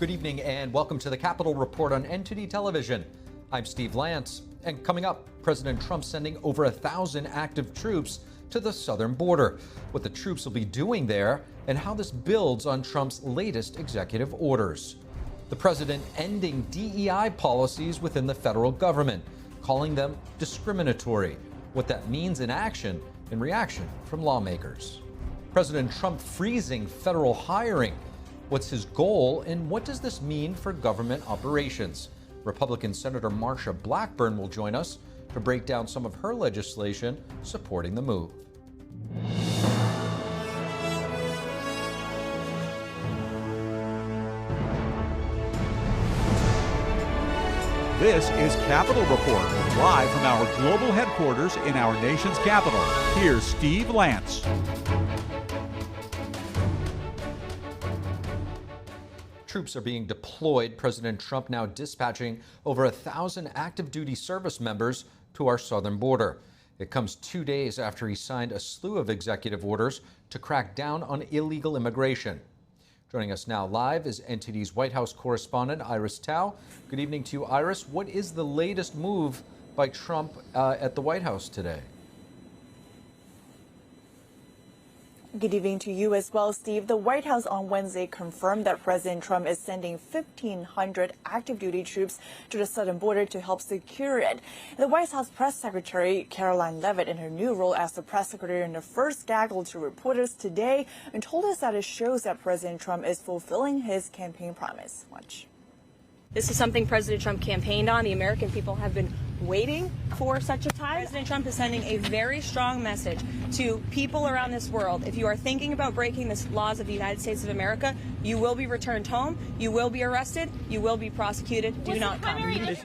Good evening and welcome to the Capitol Report on NTD Television. I'm Steve Lance, and coming up, President Trump sending over 1,000 active troops to the southern border, what the troops will be doing there, and how this builds on Trump's latest executive orders. The president ending DEI policies within the federal government, calling them discriminatory, what that means in action in reaction from lawmakers. President Trump freezing federal hiring. What's his goal, and what does this mean for government operations? Republican Senator Marsha Blackburn will join us to break down some of her legislation supporting the move. This is Capitol Report, live from our global headquarters in our nation's capital. Here's Steve Lance. Troops are being deployed. President Trump now dispatching over 1,000 active duty service members to our southern border. It comes 2 days after he signed a slew of executive orders to crack down on illegal immigration. Joining us now live is NTD's White House correspondent Iris Tao. Good evening to you, Iris. What is the latest move by Trump at the White House today? Good evening to you as well, Steve. The White House on Wednesday confirmed that President Trump is sending 1,500 active duty troops to the southern border to help secure it. The White House press secretary, Karoline Leavitt, in her new role as the press secretary, in the first gaggle to reporters today and told us that it shows that President Trump is fulfilling his campaign promise. Watch. This is something President Trump campaigned on. The American people have been waiting for such a time. President Trump is sending a very strong message to people around this world. If you are thinking about breaking the laws of the United States of America, you will be returned home, you will be arrested, you will be prosecuted. Do not come.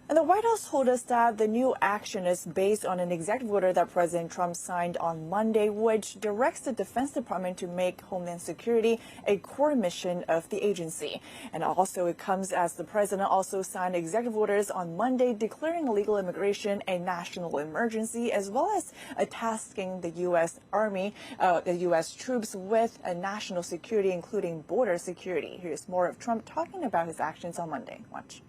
And the White House told us that the new action is based on an executive order that President Trump signed on Monday, which directs the Defense Department to make Homeland Security a core mission of the agency. And also it comes as the president also signed executive orders on Monday declaring illegal immigration a national emergency, as well as tasking the U.S. Army, the U.S. troops with a national security, including border security. Here's more of Trump talking about his actions on Monday. Watch.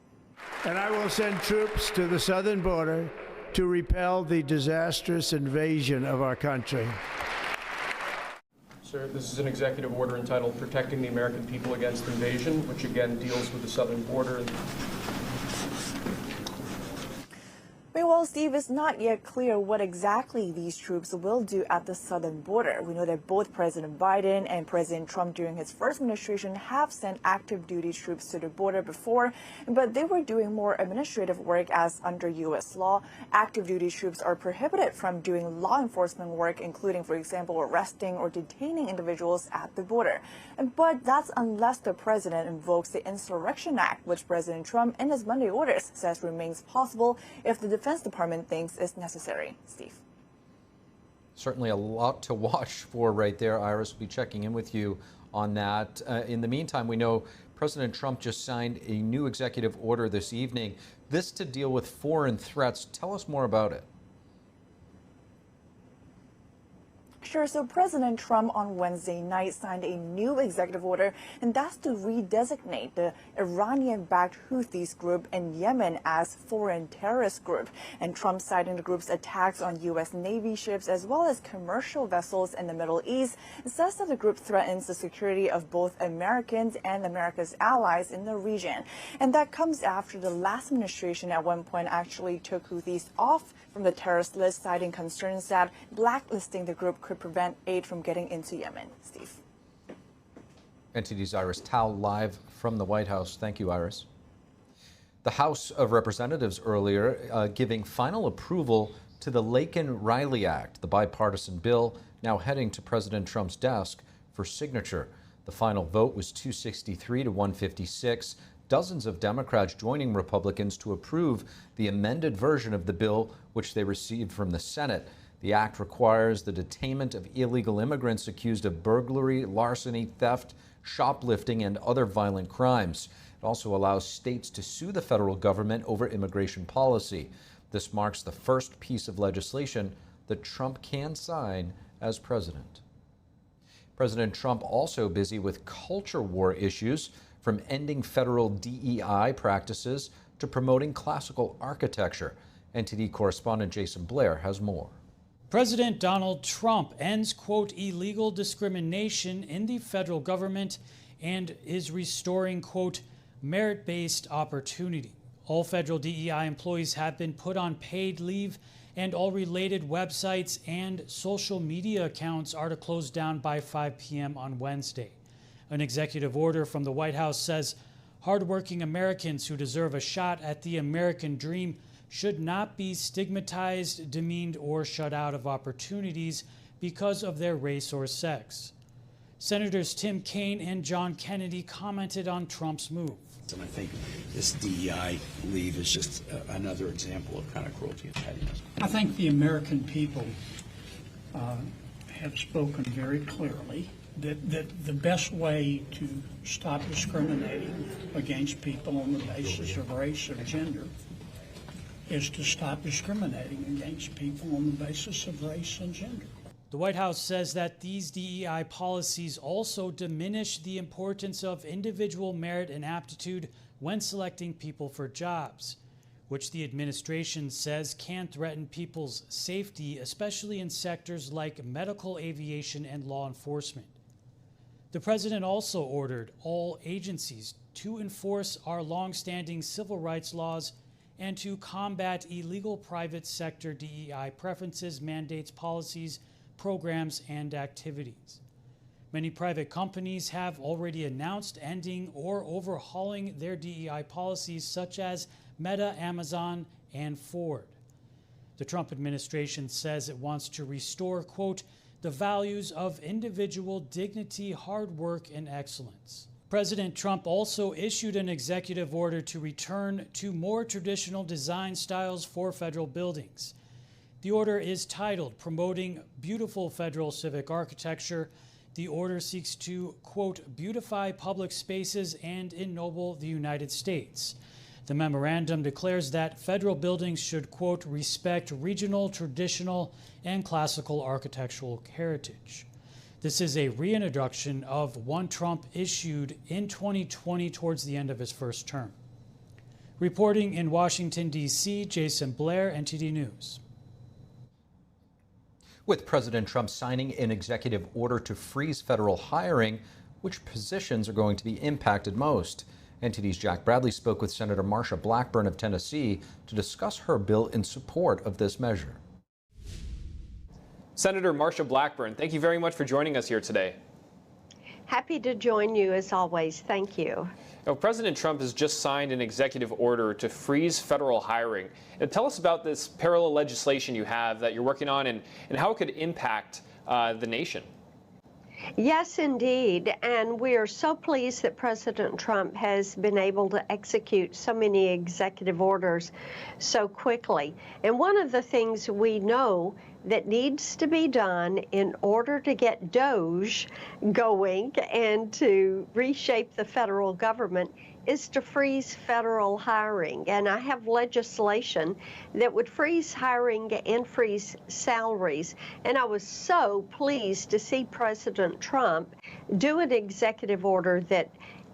And I will send troops to the southern border to repel the disastrous invasion of our country. Sir, this is an executive order entitled Protecting the American People Against Invasion, which again deals with the southern border. Meanwhile, Steve, it's not yet clear what exactly these troops will do at the southern border. We know that both President Biden and President Trump during his first administration have sent active duty troops to the border before, but they were doing more administrative work, as under U.S. law, active duty troops are prohibited from doing law enforcement work, including, for example, arresting or detaining individuals at the border. But that's unless the president invokes the Insurrection Act, which President Trump in his Monday orders says remains possible if the Defense Department thinks is necessary. Steve. Certainly a lot to watch for right there. Iris will be checking in with you on that. In the meantime, we know President Trump just signed a new executive order this evening. This to deal with foreign threats. Tell us more about it. Sure. So President Trump on Wednesday night signed a new executive order, and that's to redesignate the Iranian-backed Houthis group in Yemen as foreign terrorist group. And Trump, citing the group's attacks on U.S. Navy ships as well as commercial vessels in the Middle East, says that the group threatens the security of both Americans and America's allies in the region. And that comes after the last administration at one point actually took Houthis off from the terrorist list, citing concerns that blacklisting the group could prevent aid from getting into Yemen. Steve. NTD's Iris Tao live from the White House. Thank you, Iris. The House of Representatives earlier giving final approval to the Laken Riley Act, the bipartisan bill now heading to President Trump's desk for signature. The final vote was 263 to 156. Dozens of Democrats joining Republicans to approve the amended version of the bill, which they received from the Senate. The act requires the detainment of illegal immigrants accused of burglary, larceny, theft, shoplifting, and other violent crimes. It also allows states to sue the federal government over immigration policy. This marks the first piece of legislation that Trump can sign as president. President Trump also busy with culture war issues. from ending federal DEI practices to promoting classical architecture. NTD correspondent Jason Blair has more. President Donald Trump ends, quote, illegal discrimination in the federal government and is restoring, quote, merit-based opportunity. All federal DEI employees have been put on paid leave, and all related websites and social media accounts are to close down by 5 p.m. on Wednesday. An executive order from the White House says hardworking Americans who deserve a shot at the American dream should not be stigmatized, demeaned, or shut out of opportunities because of their race or sex. Senators Tim Kaine and John Kennedy commented on Trump's move. And I think this DEI leave is just another example of kind of cruelty and pettiness. I think the American people have spoken very clearly that the best way to stop discriminating against people on the basis of race or gender is to stop discriminating against people on the basis of race and gender. The White House says that these DEI policies also diminish the importance of individual merit and aptitude when selecting people for jobs, which the administration says can threaten people's safety, especially in sectors like medical, aviation, and law enforcement. The president also ordered all agencies to enforce our longstanding civil rights laws and to combat illegal private sector DEI preferences, mandates, policies, programs, and activities. Many private companies have already announced ending or overhauling their DEI policies, such as Meta, Amazon, and Ford. The Trump administration says it wants to restore, quote, the values of individual dignity, hard work, and excellence. President Trump also issued an executive order to return to more traditional design styles for federal buildings. The order is titled Promoting Beautiful Federal Civic Architecture. The order seeks to, quote, beautify public spaces and ennoble the United States. The memorandum declares that federal buildings should, quote, respect regional, traditional, and classical architectural heritage. This is a reintroduction of one Trump issued in 2020 towards the end of his first term. Reporting in Washington, D.C., Jason Blair, NTD News. With President Trump signing an executive order to freeze federal hiring, which positions are going to be impacted most? NTD's Jack Bradley spoke with Senator Marsha Blackburn of Tennessee to discuss her bill in support of this measure. Senator Marsha Blackburn, thank you very much for joining us here today. Happy to join you as always. Thank you. Now, President Trump has just signed an executive order to freeze federal hiring. Now, tell us about this parallel legislation you have that you're working on and how it could impact the nation. Yes, indeed. And we are so pleased that President Trump has been able to execute so many executive orders so quickly. And one of the things we know that needs to be done in order to get DOGE going and to reshape the federal government is to freeze federal hiring. And I have legislation that would freeze hiring and freeze salaries. And I was so pleased to see President Trump do an executive order that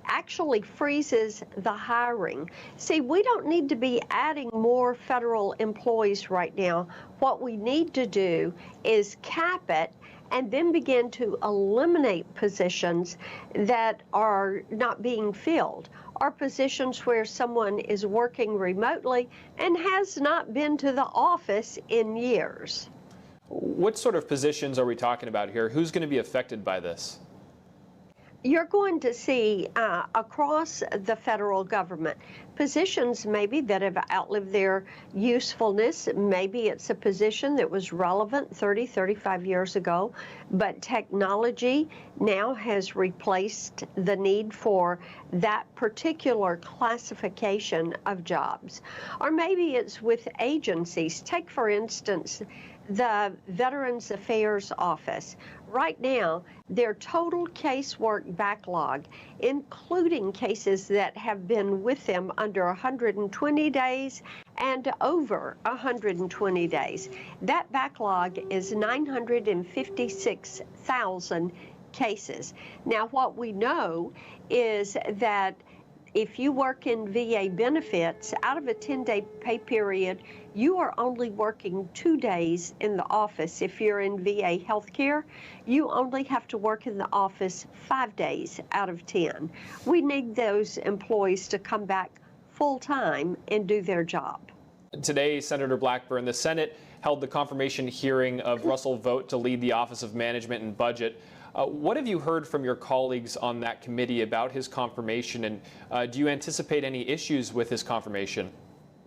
actually freezes the hiring. See, we don't need to be adding more federal employees right now. What we need to do is cap it and then begin to eliminate positions that are not being filled, or positions where someone is working remotely and has not been to the office in years. What sort of positions are we talking about here? Who's going to be affected by this? You're going to see across the federal government positions maybe that have outlived their usefulness. Maybe it's a position that was relevant 30, 35 years ago, but technology now has replaced the need for that particular classification of jobs. Or maybe it's with agencies. Take, for instance, the Veterans Affairs Office. Right now, their total casework backlog, including cases that have been with them under 120 days and over 120 days, that backlog is 956,000 cases. Now, what we know is that if you work in VA benefits, out of a 10-day pay period, you are only working 2 days in the office. If you're in VA healthcare, you only have to work in the office 5 days out of 10. We need those employees to come back full-time and do their job. Today, Senator Blackburn, the Senate held the confirmation hearing of Russell Vought to lead the Office of Management and Budget. What have you heard from your colleagues on that committee about his confirmation, and do you anticipate any issues with his confirmation?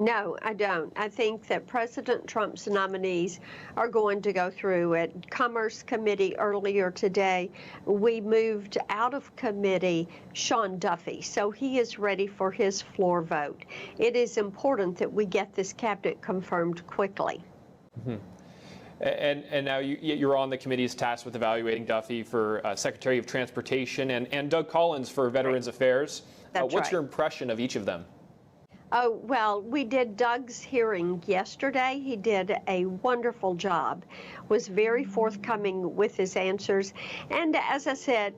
No, I don't. I think that President Trump's nominees are going to go through it. Commerce Committee earlier today, we moved out of committee Sean Duffy, so he is ready for his floor vote. It is important that we get this cabinet confirmed quickly. Mm-hmm. And now you're on the committee's tasked with evaluating Duffy for Secretary of Transportation and Doug Collins for Veterans Affairs. That's what's right. your impression of each of them? Oh, well, we did Doug's hearing yesterday. He did a wonderful job, was very forthcoming with his answers. And as I said,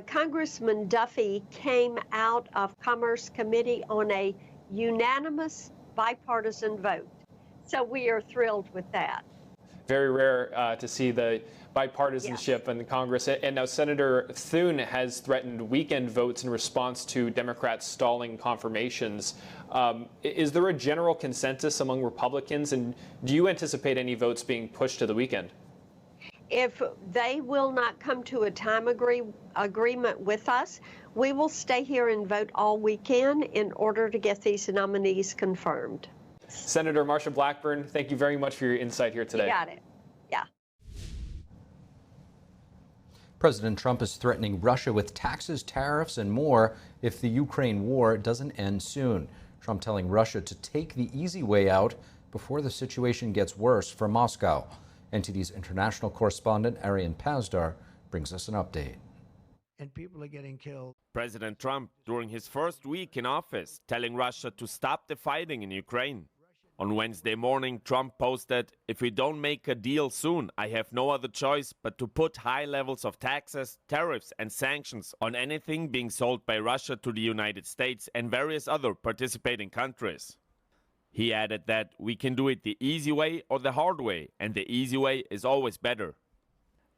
Congressman Duffy came out of Commerce Committee on a unanimous bipartisan vote. So we are thrilled with that. Very rare to see the bipartisanship in the Congress. And now Senator Thune has threatened weekend votes in response to Democrats stalling confirmations. Is there a general consensus among Republicans, and do you anticipate any votes being pushed to the weekend? If they will not come to a time agreement with us, we will stay here and vote all weekend in order to get these nominees confirmed. Senator Marsha Blackburn, thank you very much for your insight here today. You got it. Yeah. President Trump is threatening Russia with taxes, tariffs, and more if the Ukraine war doesn't end soon. Trump telling Russia to take the easy way out before the situation gets worse for Moscow. NTD's international correspondent Arian Pazdar brings us an update. And people are getting killed. President Trump, during his first week in office, telling Russia to stop the fighting in Ukraine. On Wednesday morning, Trump posted, "If we don't make a deal soon, I have no other choice but to put high levels of taxes, tariffs, and sanctions on anything being sold by Russia to the United States and various other participating countries." He added that we can do it the easy way or the hard way, and the easy way is always better.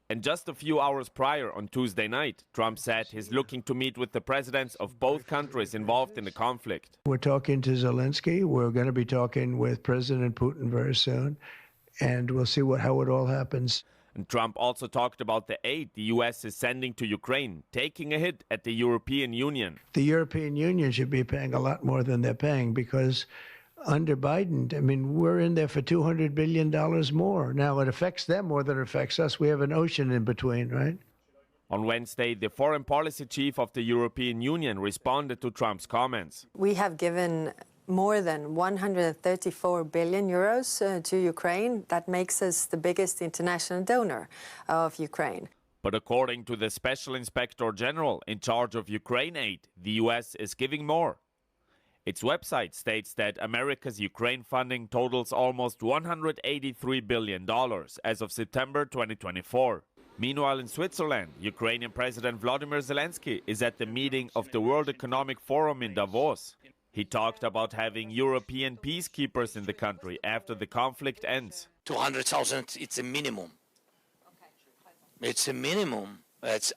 And just a few hours prior, on Tuesday night, Trump said he's looking to meet with the presidents of both countries involved in the conflict. We're talking to Zelensky. We're going to be talking with President Putin very soon, and we'll see how it all happens. And Trump also talked about the aid the U.S. is sending to Ukraine, taking a hit at the European Union. The European Union should be paying a lot more than they're paying because under Biden, I mean, we're in there for $200 billion more. Now, it affects them more than it affects us. We have an ocean in between, right? On Wednesday, the foreign policy chief of the European Union responded to Trump's comments. We have given more than 134 billion euros to Ukraine. That makes us the biggest international donor of Ukraine. But according to the Special Inspector General in charge of Ukraine aid, the U.S. is giving more. Its website states that America's Ukraine funding totals almost $183 billion as of September 2024. Meanwhile, in Switzerland, Ukrainian President Volodymyr Zelensky is at the meeting of the World Economic Forum in Davos. He talked about having European peacekeepers in the country after the conflict ends. 200,000, it's a minimum. It's a minimum.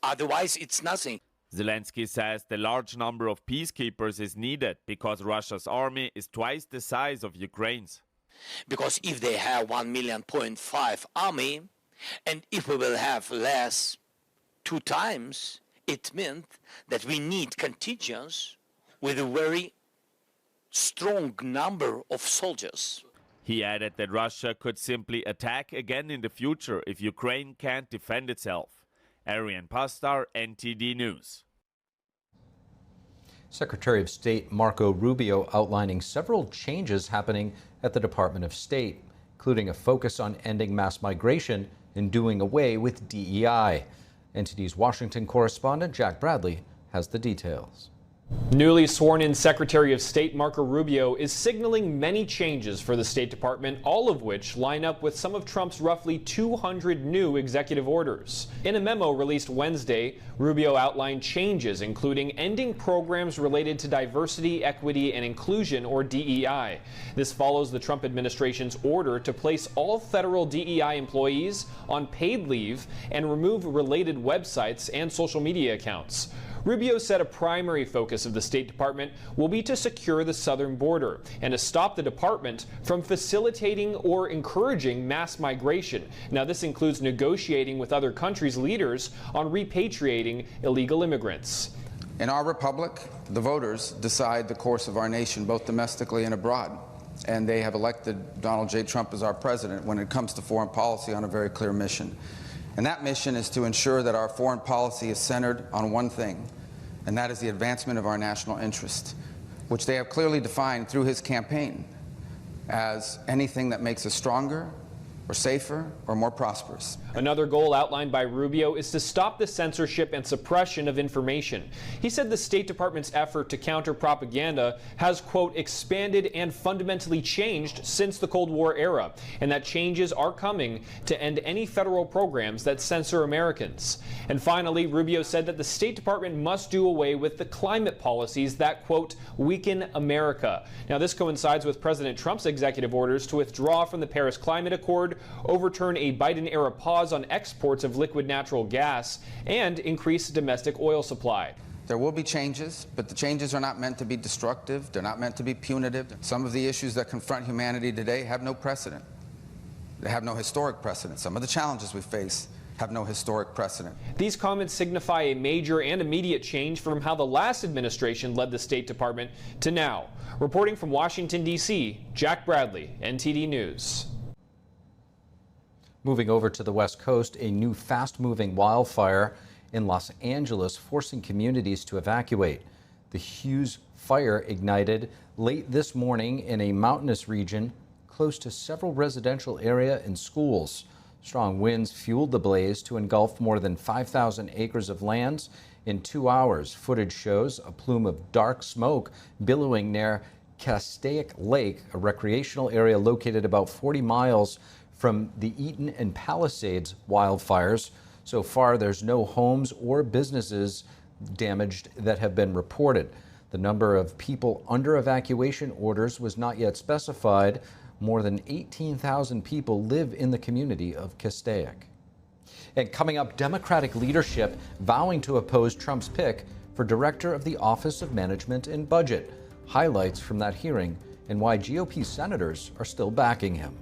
Otherwise, it's nothing. Zelensky says the large number of peacekeepers is needed because Russia's army is twice the size of Ukraine's. Because if they have 1.5 million army, and if we will have less 2 times, it meant that we need contingents with a very strong number of soldiers. He added that Russia could simply attack again in the future if Ukraine can't defend itself. Arian Pazdar, NTD News. Secretary of State Marco Rubio outlining several changes happening at the Department of State, including a focus on ending mass migration and doing away with DEI. NTD's Washington correspondent Jack Bradley has the details. Newly sworn-in Secretary of State Marco Rubio is signaling many changes for the State Department, all of which line up with some of Trump's roughly 200 new executive orders. In a memo released Wednesday, Rubio outlined changes including ending programs related to diversity, equity, and inclusion, or DEI. This follows the Trump administration's order to place all federal DEI employees on paid leave and remove related websites and social media accounts. Rubio said a primary focus of the State Department will be to secure the southern border and to stop the department from facilitating or encouraging mass migration. Now, this includes negotiating with other countries' leaders on repatriating illegal immigrants. In our republic, the voters decide the course of our nation, both domestically and abroad. And they have elected Donald J. Trump as our president when it comes to foreign policy on a very clear mission. And that mission is to ensure that our foreign policy is centered on one thing, and that is the advancement of our national interest, which they have clearly defined through his campaign as anything that makes us stronger or safer or more prosperous. Another goal outlined by Rubio is to stop the censorship and suppression of information. He said the State Department's effort to counter propaganda has, quote, expanded and fundamentally changed since the Cold War era, and that changes are coming to end any federal programs that censor Americans. And finally, Rubio said that the State Department must do away with the climate policies that, quote, weaken America. Now, this coincides with President Trump's executive orders to withdraw from the Paris Climate Accord, overturn a Biden-era pause on exports of liquid natural gas, and increase domestic oil supply. There will be changes, but the changes are not meant to be destructive. They're not meant to be punitive. Some of the issues that confront humanity today have no precedent. They have no historic precedent. Some of the challenges we face have no historic precedent. These comments signify a major and immediate change from how the last administration led the State Department to now. Reporting from Washington, D.C., Jack Bradley, NTD News. Moving over to the West Coast, a new fast-moving wildfire in Los Angeles forcing communities to evacuate. The Hughes fire ignited late this morning in a mountainous region close to several residential areas and schools. Strong winds fueled the blaze to engulf more than 5,000 acres of lands in 2 hours. Footage shows a plume of dark smoke billowing near Castaic Lake, a recreational area located about 40 miles from the Eaton and Palisades wildfires. So far, there's no homes or businesses damaged that have been reported. The number of people under evacuation orders was not yet specified. More than 18,000 people live in the community of Castaic. And coming up, Democratic leadership vowing to oppose Trump's pick for director of the Office of Management and Budget. Highlights from that hearing and why GOP senators are still backing him.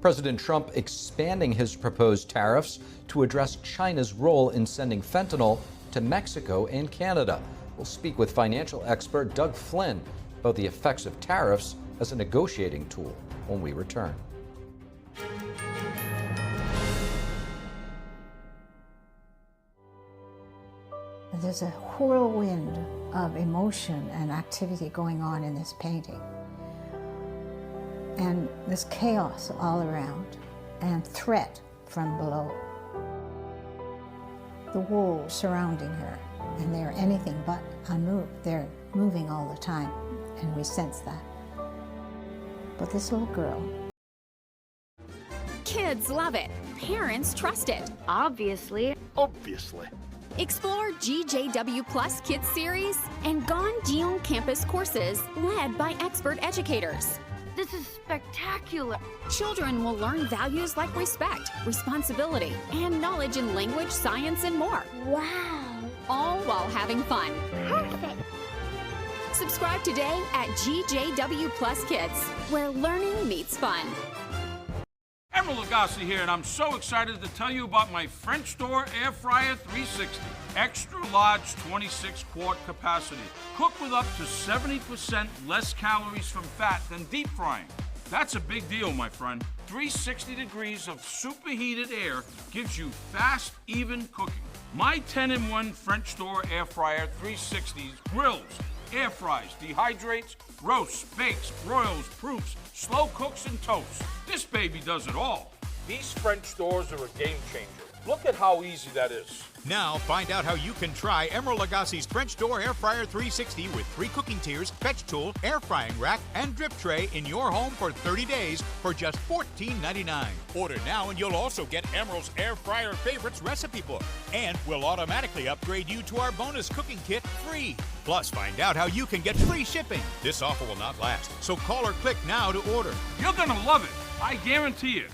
President Trump expanding his proposed tariffs to address China's role in sending fentanyl to Mexico and Canada. We'll speak with financial expert Doug Flynn about the effects of tariffs as a negotiating tool when we return. There's a whirlwind of emotion and activity going on in this painting. And there's chaos all around and threat from below. The wolves surrounding her, and they're anything but unmoved. They're moving all the time, and we sense that. But this little girl. Kids love it. Parents trust it. Obviously. Explore GJW Plus Kids Series and Gone Campus courses led by expert educators. This is spectacular. Children will learn values like respect, responsibility, and knowledge in language, science, and more. Wow. All while having fun. Perfect. Subscribe today at GJW Plus Kids, where learning meets fun. Emerald Lagasse here, and I'm so excited to tell you about my French door air fryer 360. Extra large 26-quart capacity. Cook with up to 70% less calories from fat than deep frying. That's a big deal, my friend. 360 degrees of superheated air gives you fast, even cooking. My 10-in-1 French door air fryer 360s grills, air fries, dehydrates, roasts, bakes, broils, proofs, slow cooks, and toasts. This baby does it all. These French doors are a game changer. Look at how easy that is. Now find out how you can try Emeril Lagasse's French Door Air Fryer 360 with 3 cooking tiers, fetch tool, air frying rack, and drip tray in your home for 30 days for just $14.99. Order now and you'll also get Emeril's Air Fryer Favorites recipe book. And we'll automatically upgrade you to our bonus cooking kit free. Plus, find out how you can get free shipping. This offer will not last, so call or click now to order. You're gonna love it. I guarantee it.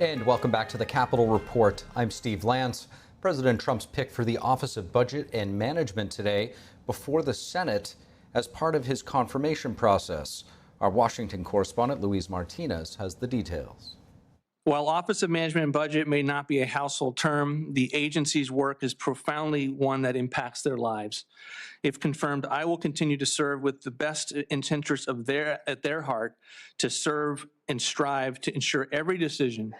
And welcome back to the Capitol Report. I'm Steve Lance. President Trump's pick for the Office of Budget and Management today before the Senate as part of his confirmation process. Our Washington correspondent, Luis Martinez, has the details. While Office of Management and Budget may not be a household term, the agency's work is profoundly one that impacts their lives. If confirmed, I will continue to serve with the best interests of at their heart to serve and strive to ensure every decision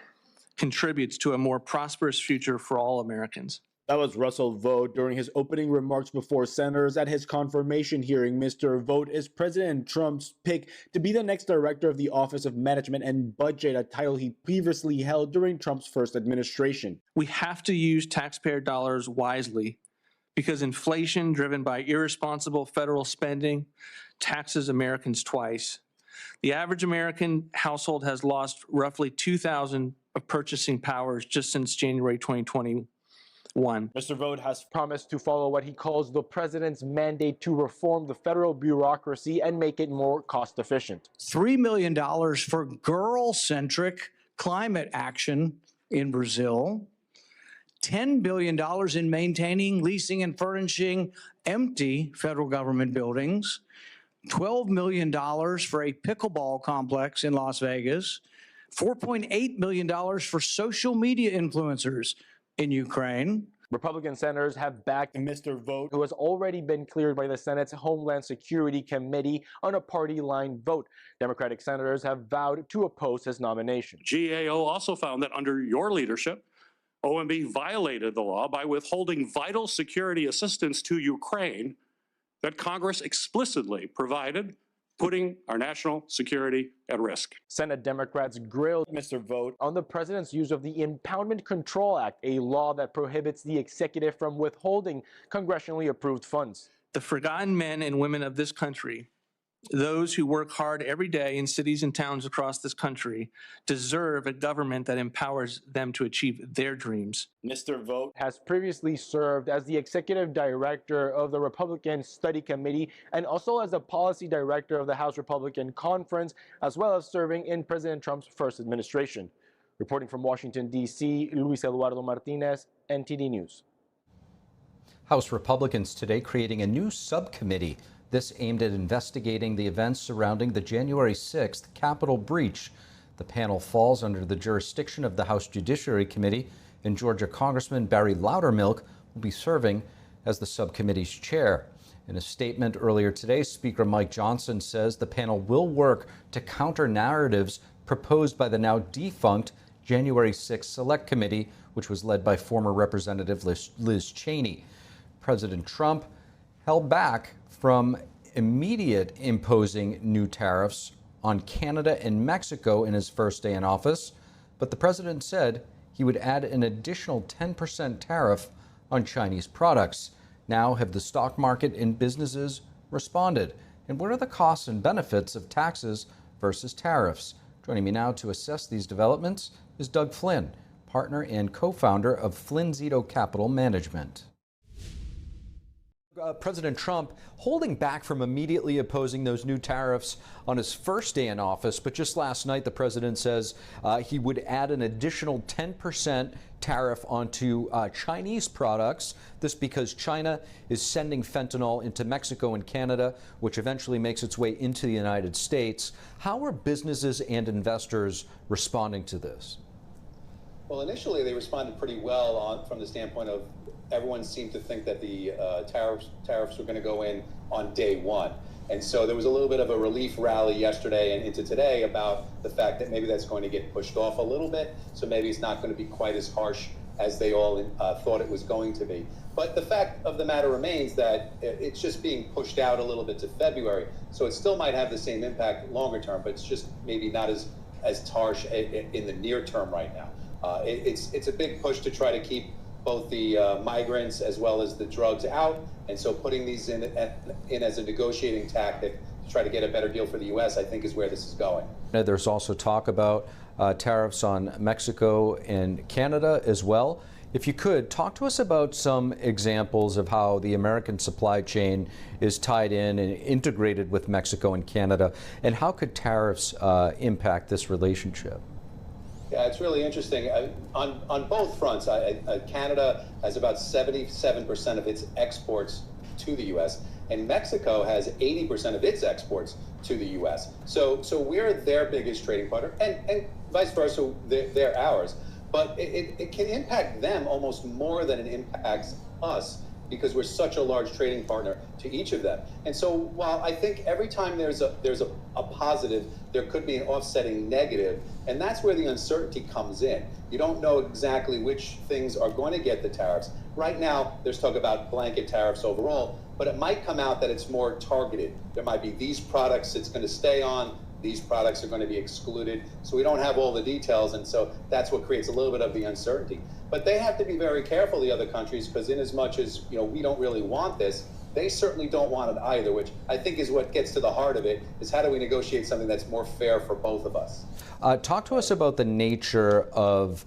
contributes to a more prosperous future for all Americans. That was Russell Vought during his opening remarks before senators at his confirmation hearing. Mr. Vought is President Trump's pick to be the next director of the Office of Management and Budget, a title he previously held during Trump's first administration. We have to use taxpayer dollars wisely because inflation driven by irresponsible federal spending taxes Americans twice. The average American household has lost roughly 2,000 of purchasing powers just since January 2021. Mr. Vought has promised to follow what he calls the president's mandate to reform the federal bureaucracy and make it more cost efficient. $3 million for girl-centric climate action in Brazil. $10 billion in maintaining, leasing, and furnishing empty federal government buildings. $12 million for a pickleball complex in Las Vegas. $4.8 million for social media influencers in Ukraine. Republican senators have backed Mr. Vought, who has already been cleared by the Senate's Homeland Security Committee on a party-line vote. Democratic senators have vowed to oppose his nomination. GAO also found that under your leadership, OMB violated the law by withholding vital security assistance to Ukraine that Congress explicitly provided, putting our national security at risk. Senate Democrats grilled Mr. Vought on the president's use of the Impoundment Control Act, a law that prohibits the executive from withholding congressionally approved funds. The forgotten men and women of this country, those who work hard every day in cities and towns across this country, deserve a government that empowers them to achieve their dreams. Mr. Vought has previously served as the executive director of the Republican Study Committee and also as a policy director of the House Republican Conference, as well as serving in President Trump's first administration. Reporting from Washington, D.C., Luis Eduardo Martinez, NTD News. House Republicans today creating a new subcommittee. This aimed at investigating the events surrounding the January 6th Capitol breach. The panel falls under the jurisdiction of the House Judiciary Committee, and Georgia Congressman Barry Loudermilk will be serving as the subcommittee's chair. In a statement earlier today, Speaker Mike Johnson says the panel will work to counter narratives proposed by the now defunct January 6th Select Committee, which was led by former Representative Liz Cheney. President Trump held back from immediate imposing new tariffs on Canada and Mexico in his first day in office, but the president said he would add an additional 10% tariff on Chinese products. Now, have the stock market and businesses responded? And what are the costs and benefits of taxes versus tariffs? Joining me now to assess these developments is Doug Flynn, partner and co-founder of Flynn Zito Capital Management. President Trump holding back from immediately opposing those new tariffs on his first day in office, but just last night the president says he would add an additional 10% tariff onto Chinese products. This because China is sending fentanyl into Mexico and Canada, which eventually makes its way into the United States. How are businesses and investors responding to this? Well, initially they responded pretty well from the standpoint of everyone seemed to think that the tariffs were going to go in on day one. And so there was a little bit of a relief rally yesterday and into today about the fact that maybe that's going to get pushed off a little bit. So maybe it's not going to be quite as harsh as they all thought it was going to be. But the fact of the matter remains that it's just being pushed out a little bit to February. So it still might have the same impact longer term, but it's just maybe not as harsh in the near term right now. It's a big push to try to keep both the migrants as well as the drugs out. And so putting these in as a negotiating tactic to try to get a better deal for the U.S., I think, is where this is going. There's also talk about tariffs on Mexico and Canada as well. If you could, talk to us about some examples of how the American supply chain is tied in and integrated with Mexico and Canada, and how could tariffs impact this relationship? Yeah, it's really interesting. On both fronts, Canada has about 77% of its exports to the U.S., and Mexico has 80% of its exports to the U.S. So we're their biggest trading partner, and vice versa, they're ours. But it can impact them almost more than it impacts us, because we're such a large trading partner to each of them. And so while I think every time there's a positive, there could be an offsetting negative, and that's where the uncertainty comes in. You don't know exactly which things are going to get the tariffs. Right now, there's talk about blanket tariffs overall, but it might come out that it's more targeted. There might be these products it's going to stay on, these products are going to be excluded. So we don't have all the details, and so that's what creates a little bit of the uncertainty. But they have to be very careful, the other countries, because in as much as we don't really want this, they certainly don't want it either, which I think is what gets to the heart of it, is how do we negotiate something that's more fair for both of us? Talk to us about the nature of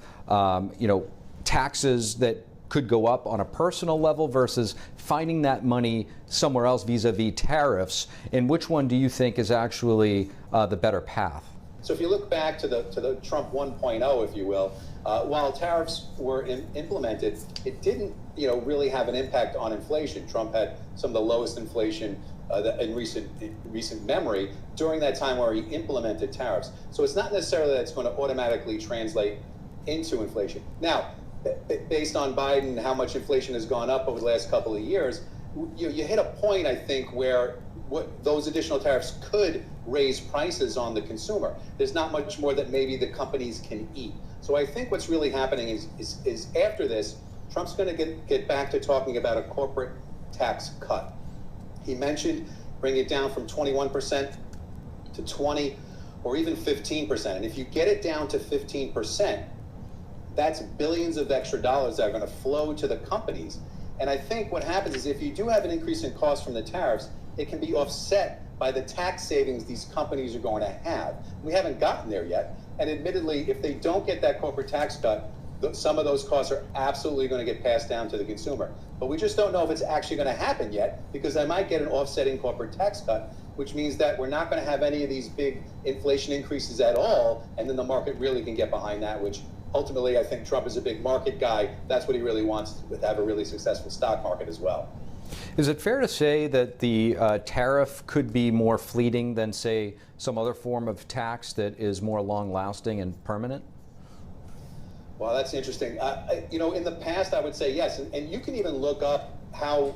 taxes that could go up on a personal level versus finding that money somewhere else vis-a-vis tariffs, and which one do you think is actually the better path? So if you look back to the Trump 1.0, if you will, while tariffs were implemented, it didn't really have an impact on inflation. Trump had some of the lowest inflation in recent memory during that time where he implemented tariffs. So it's not necessarily that it's going to automatically translate into inflation. Now, based on Biden, how much inflation has gone up over the last couple of years, you hit a point, I think, where those additional tariffs could raise prices on the consumer. There's not much more that maybe the companies can eat. So I think what's really happening is after this, Trump's going to get back to talking about a corporate tax cut. He mentioned bringing it down from 21% to 20 or even 15%. And if you get it down to 15%, that's billions of extra dollars that are going to flow to the companies. And I think what happens is if you do have an increase in cost from the tariffs, it can be offset by the tax savings these companies are going to have. We haven't gotten there yet. And admittedly, if they don't get that corporate tax cut, some of those costs are absolutely going to get passed down to the consumer. But we just don't know if it's actually going to happen yet, because they might get an offsetting corporate tax cut, which means that we're not going to have any of these big inflation increases at all, and then the market really can get behind that, which ultimately I think Trump is a big market guy. That's what he really wants, to have a really successful stock market as well. Is it fair to say that the tariff could be more fleeting than, say, some other form of tax that is more long-lasting and permanent? Well, that's interesting. In the past, I would say yes, and you can even look up how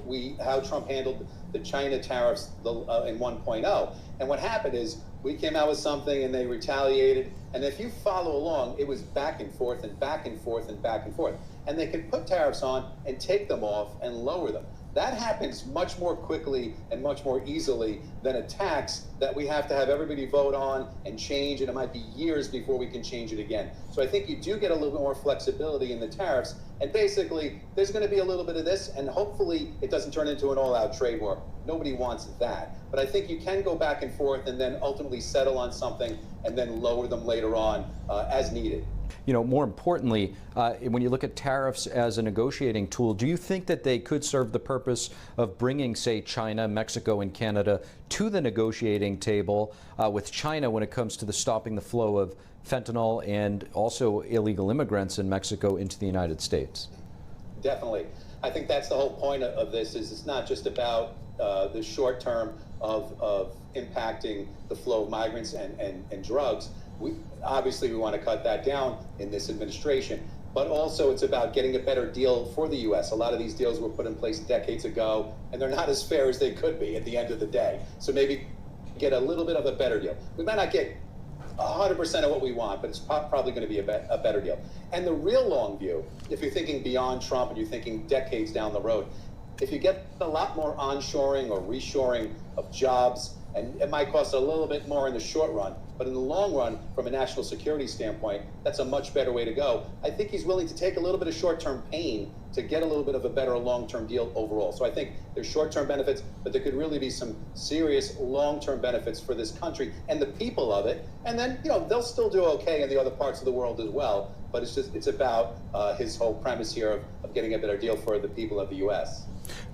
Trump handled the China tariffs in 1.0. And what happened is we came out with something and they retaliated. And if you follow along, it was back and forth and back and forth and back and forth. And they could put tariffs on and take them off and lower them. That happens much more quickly and much more easily than a tax that we have to have everybody vote on and change, and it might be years before we can change it again. So I think you do get a little bit more flexibility in the tariffs, and basically there's going to be a little bit of this, and hopefully it doesn't turn into an all-out trade war. Nobody wants that. But I think you can go back and forth and then ultimately settle on something and then lower them later on as needed. More importantly, when you look at tariffs as a negotiating tool, do you think that they could serve the purpose of bringing, say, China, Mexico, and Canada to the negotiating table with China when it comes to stopping the flow of fentanyl and also illegal immigrants in Mexico into the United States? Definitely. I think that's the whole point of this, is it's not just about the short term of impacting the flow of migrants and drugs. Obviously, we want to cut that down in this administration, but also it's about getting a better deal for the U.S. A lot of these deals were put in place decades ago, and they're not as fair as they could be at the end of the day. So maybe get a little bit of a better deal. We might not get 100% of what we want, but it's probably going to be a better deal. And the real long view, if you're thinking beyond Trump and you're thinking decades down the road, if you get a lot more onshoring or reshoring of jobs, and it might cost a little bit more in the short run, but in the long run, from a national security standpoint, that's a much better way to go. I think he's willing to take a little bit of short-term pain to get a little bit of a better long-term deal overall. So I think there's short-term benefits, but there could really be some serious long-term benefits for this country and the people of it. And then, they'll still do okay in the other parts of the world as well. But it's about his whole premise here of getting a better deal for the people of the U.S.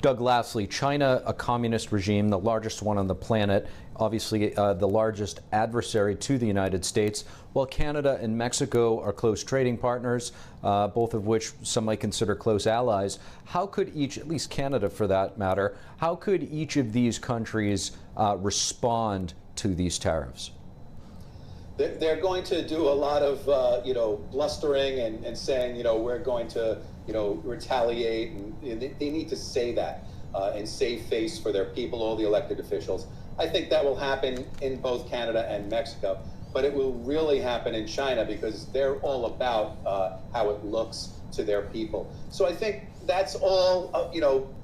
Doug, lastly, China, a communist regime, the largest one on the planet, obviously the largest adversary to the United States, while Canada and Mexico are close trading partners, both of which some might consider close allies. How could each, at least Canada for that matter, how could each of these countries respond to these tariffs? They're going to do a lot of, blustering and saying, we're going to, retaliate. And they need to say that and save face for their people, all the elected officials. I think that will happen in both Canada and Mexico, but it will really happen in China because they're all about how it looks to their people. So I think that's all,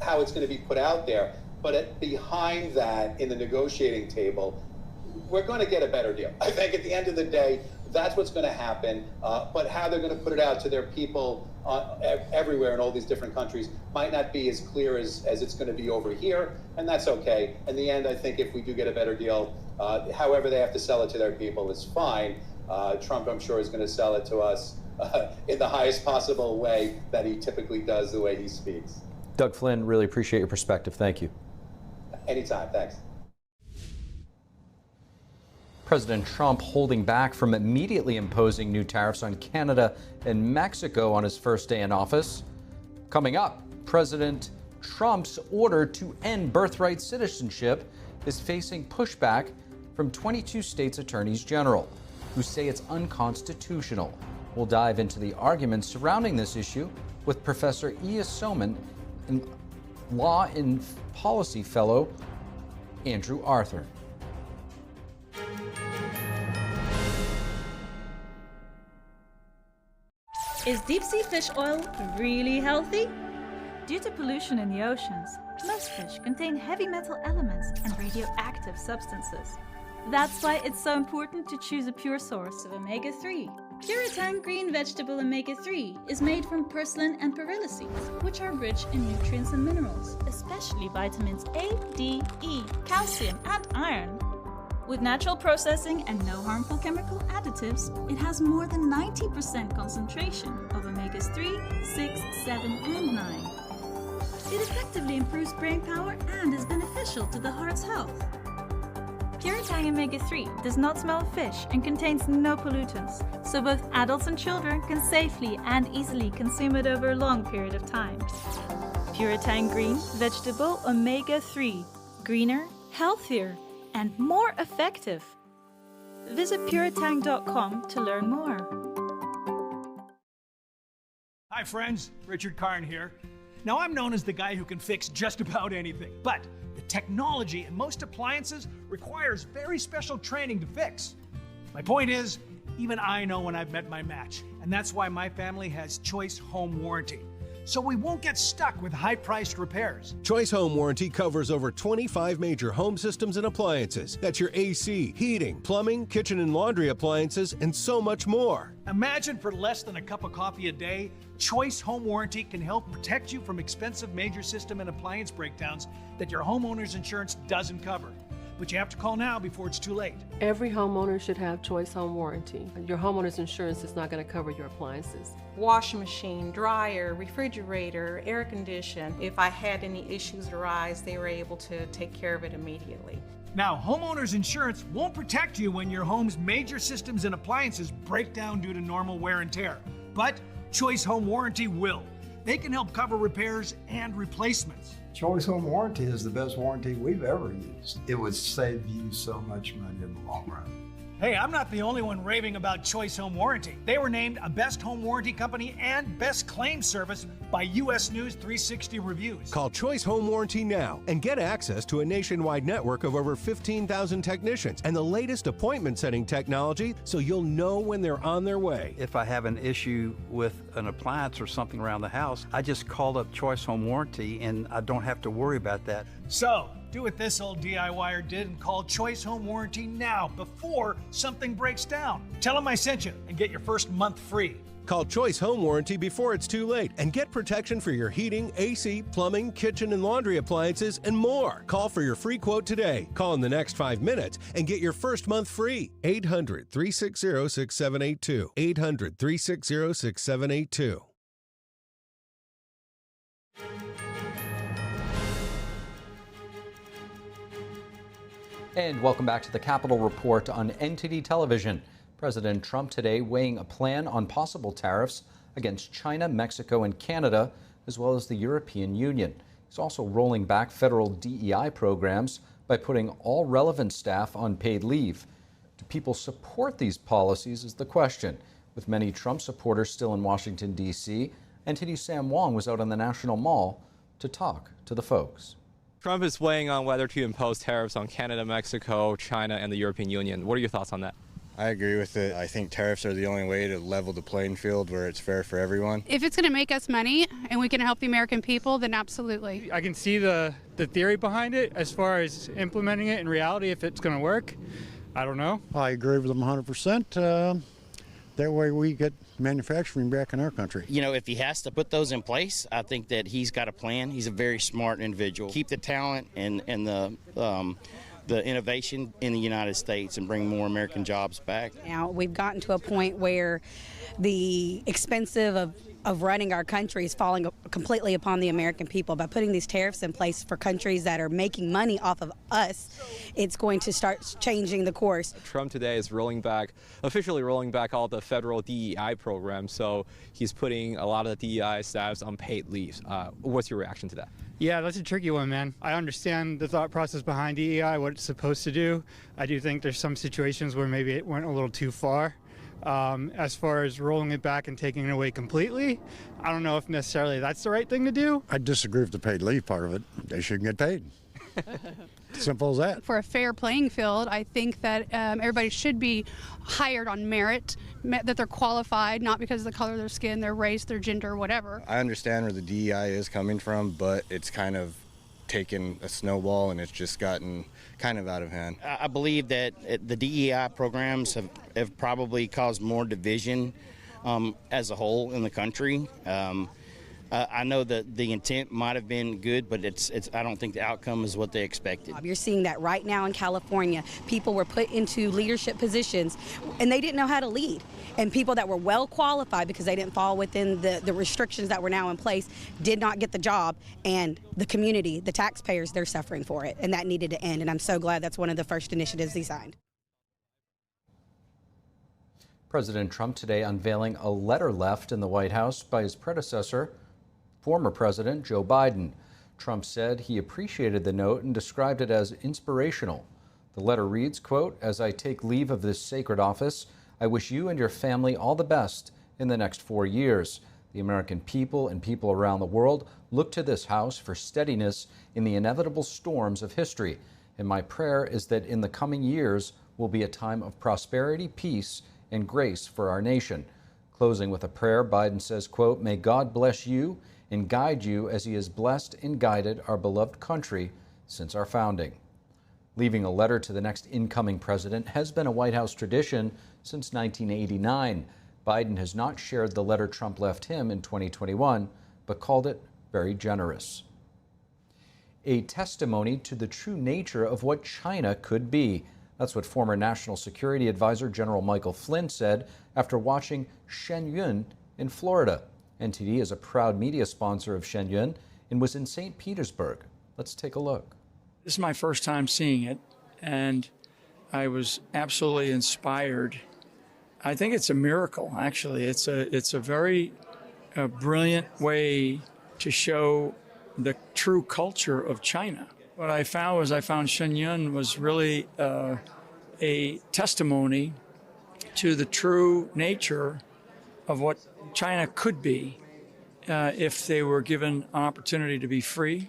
how it's going to be put out there. But behind that, in the negotiating table, we're going to get a better deal. I think at the end of the day, that's what's going to happen. But how they're going to put it out to their people everywhere in all these different countries might not be as clear as it's going to be over here, and that's okay. In the end, I think if we do get a better deal, however they have to sell it to their people is fine. Trump, I'm sure, is going to sell it to us in the highest possible way that he typically does, the way he speaks. Doug Flynn, really appreciate your perspective. Thank you. Anytime. Thanks. President Trump holding back from immediately imposing new tariffs on Canada and Mexico on his first day in office. Coming up, President Trump's order to end birthright citizenship is facing pushback from 22 states' attorneys general, who say it's unconstitutional. We'll dive into the arguments surrounding this issue with Professor Iya Soman and Law and Policy Fellow Andrew Arthur. Is deep-sea fish oil really healthy? Due to pollution in the oceans, most fish contain heavy metal elements and radioactive substances. That's why it's so important to choose a pure source of omega-3. Puritan green vegetable omega-3 is made from purslane and perilla seeds, which are rich in nutrients and minerals, especially vitamins A, D, E, calcium, and iron. With natural processing and no harmful chemical additives, it has more than 90% concentration of omegas 3, 6, 7, and 9. It effectively improves brain power and is beneficial to the heart's health. Puritan omega-3 does not smell of fish and contains no pollutants, so both adults and children can safely and easily consume it over a long period of time. Puritan green vegetable omega-3, greener, healthier, and more effective. Visit puritang.com to learn more. Hi friends, Richard Karn here. Now I'm known as the guy who can fix just about anything, but the technology in most appliances requires very special training to fix. My point is, even I know when I've met my match, and that's why my family has Choice Home Warranty. So we won't get stuck with high-priced repairs. Choice Home Warranty covers over 25 major home systems and appliances. That's your AC, heating, plumbing, kitchen and laundry appliances, and so much more. Imagine for less than a cup of coffee a day, Choice Home Warranty can help protect you from expensive major system and appliance breakdowns that your homeowner's insurance doesn't cover. But you have to call now before it's too late. Every homeowner should have Choice Home Warranty. Your homeowner's insurance is not going to cover your appliances. Washing machine, dryer, refrigerator, air condition. If I had any issues arise, they were able to take care of it immediately. Now, homeowner's insurance won't protect you when your home's major systems and appliances break down due to normal wear and tear. But Choice Home Warranty will. They can help cover repairs and replacements. Choice Home Warranty is the best warranty we've ever used. It would save you so much money in the long run. Hey, I'm not the only one raving about Choice Home Warranty. They were named a Best Home Warranty Company and Best Claim Service by U.S. News 360 Reviews. Call Choice Home Warranty now and get access to a nationwide network of over 15,000 technicians and the latest appointment setting technology so you'll know when they're on their way. If I have an issue with an appliance or something around the house, I just call up Choice Home Warranty and I don't have to worry about that. So, do what this old DIYer did and call Choice Home Warranty now before something breaks down. Tell them I sent you and get your first month free. Call Choice Home Warranty before it's too late and get protection for your heating, AC, plumbing, kitchen, and laundry appliances, and more. Call for your free quote today. Call in the next 5 minutes and get your first month free. 800-360-6782. 800-360-6782. And welcome back to the Capitol Report on NTD Television. President Trump today weighing a plan on possible tariffs against China, Mexico, and Canada, as well as the European Union. He's also rolling back federal DEI programs by putting all relevant staff on paid leave. Do people support these policies is the question. With many Trump supporters still in Washington, D.C., NTD's Sam Wong was out on the National Mall to talk to the folks. Trump is weighing on whether to impose tariffs on Canada, Mexico, China, and the European Union. What are your thoughts on that? I agree with it. I think tariffs are the only way to level the playing field where it's fair for everyone. If it's going to make us money and we can help the American people, then absolutely. I can see the theory behind it. As far as implementing it in reality, if it's going to work, I don't know. I agree with them 100%. That way we get manufacturing back in our country. You know, if he has to put those in place, I think that he's got a plan. He's a very smart individual. Keep the talent and the innovation in the United States and bring more American jobs back. Now, we've gotten to a point where the expensive of running our country is falling completely upon the American people. By putting these tariffs in place for countries that are making money off of us, it's going to start changing the course. Trump today is officially rolling back all the federal DEI programs, so he's putting a lot of the DEI staffs on paid leave. What's your reaction to that? Yeah, that's a tricky one, man. I understand the thought process behind DEI, what it's supposed to do. I do think there's some situations where maybe it went a little too far. As far as rolling it back and taking it away completely, I don't know if necessarily that's the right thing to do. I disagree with the paid leave part of it. They shouldn't get paid. Simple as that. For a fair playing field, I think that everybody should be hired on merit, that they're qualified, not because of the color of their skin, their race, their gender, whatever. I understand where the DEI is coming from, but it's kind of taken a snowball and it's just gotten kind of out of hand. I believe that the DEI programs have probably caused more division as a whole in the country. I know that the intent might have been good, but I don't think the outcome is what they expected. You're seeing that right now in California. People were put into leadership positions and they didn't know how to lead. And people that were well qualified because they didn't fall within the restrictions that were now in place did not get the job. And the community, the taxpayers, they're suffering for it. And that needed to end. And I'm so glad that's one of the first initiatives he signed. President Trump today unveiling a letter left in the White House by his predecessor, former President Joe Biden. Trump said he appreciated the note and described it as inspirational. The letter reads, quote, "As I take leave of this sacred office, I wish you and your family all the best in the next 4 years. The American people and people around the world look to this House for steadiness in the inevitable storms of history. And my prayer is that in the coming years will be a time of prosperity, peace, and grace for our nation." Closing with a prayer, Biden says, quote, "May God bless you and guide you as he has blessed and guided our beloved country since our founding." Leaving a letter to the next incoming president has been a White House tradition since 1989. Biden has not shared the letter Trump left him in 2021, but called it very generous. A testimony to the true nature of what China could be. That's what former National Security Advisor General Michael Flynn said after watching Shen in Florida. NTD is a proud media sponsor of Shen and was in St. Petersburg. Let's take a look. This is my first time seeing it, and I was absolutely inspired. I think it's a miracle, actually. It's a very brilliant way to show the true culture of China. What I found was Shenyun was really a testimony to the true nature of what China could be if they were given an opportunity to be free,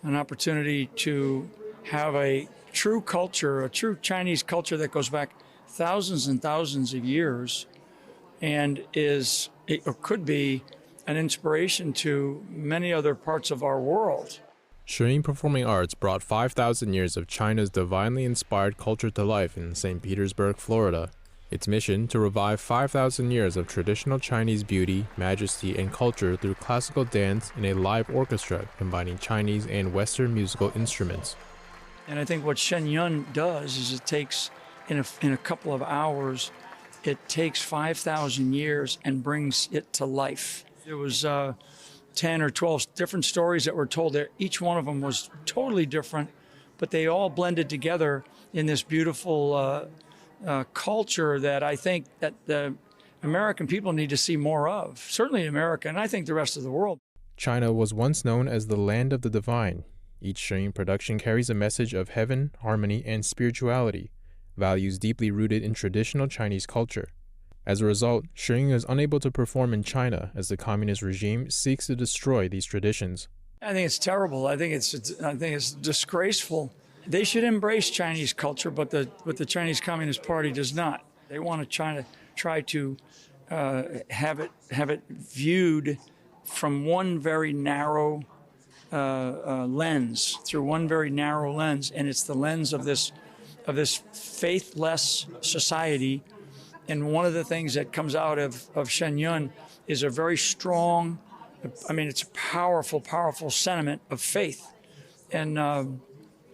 an opportunity to have a true culture, a true Chinese culture that goes back thousands and thousands of years and could be an inspiration to many other parts of our world. Shen Performing Arts brought 5,000 years of China's divinely inspired culture to life in St. Petersburg, Florida. Its mission to revive 5,000 years of traditional Chinese beauty, majesty, and culture through classical dance in a live orchestra combining Chinese and Western musical instruments. And I think what Shen Yun does is it takes, in a couple of hours, it takes 5,000 years and brings it to life. There was 10 or 12 different stories that were told there. Each one of them was totally different, but they all blended together in this beautiful culture that I think that the American people need to see more of. Certainly America, and I think the rest of the world. China was once known as the land of the divine. Each Shen production carries a message of heaven, harmony, and spirituality, values deeply rooted in traditional Chinese culture. As a result, Shen is unable to perform in China as the communist regime seeks to destroy these traditions. I think it's terrible. I think it's disgraceful. They should embrace Chinese culture, but the Chinese Communist Party does not. They want to try to have it viewed from one very narrow lens, through one very narrow lens, and it's the lens of this faithless society. And one of the things that comes out of Shen Yun is a very strong, it's a powerful, powerful sentiment of faith, and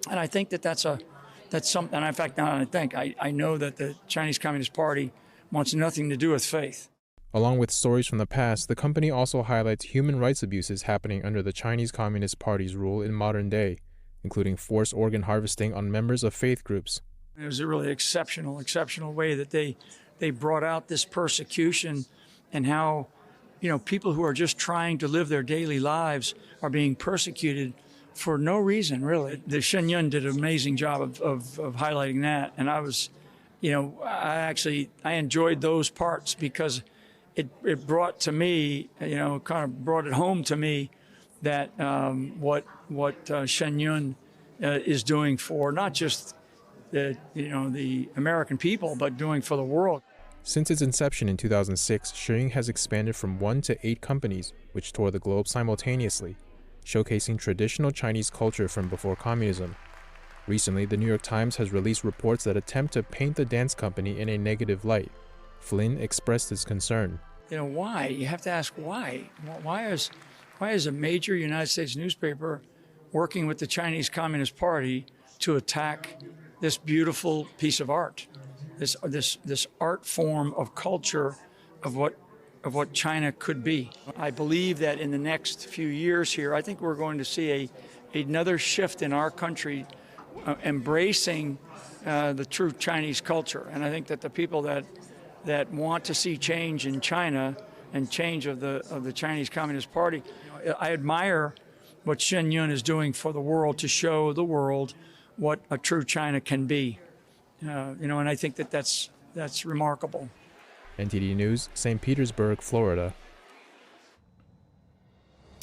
I think that's something. And in fact, not I think I know that the Chinese Communist Party wants nothing to do with faith. Along with stories from the past, the company also highlights human rights abuses happening under the Chinese Communist Party's rule in modern day, including forced organ harvesting on members of faith groups. It was a really exceptional way that they brought out this persecution, and how, people who are just trying to live their daily lives are being persecuted for no reason, really. The Shen Yun did an amazing job of highlighting that, and I was, I enjoyed those parts because it brought to me, kind of brought it home to me that what Shen Yun is doing for not just the American people, but doing for the world. Since its inception in 2006, Shen has expanded from 1 to 8 companies, which tour the globe simultaneously, showcasing traditional Chinese culture from before communism. Recently, the New York Times has released reports that attempt to paint the dance company in a negative light. Flynn expressed his concern. Why? You have to ask why. Why is a major United States newspaper working with the Chinese Communist Party to attack this beautiful piece of art, this art form of culture of what China could be? I believe that in the next few years here, I think we're going to see another shift in our country embracing the true Chinese culture. And I think that the people that want to see change in China and change of the Chinese Communist Party, I admire what Shen Yun is doing for the world to show the world what a true China can be. And I think that's remarkable. NTD News, St. Petersburg, Florida.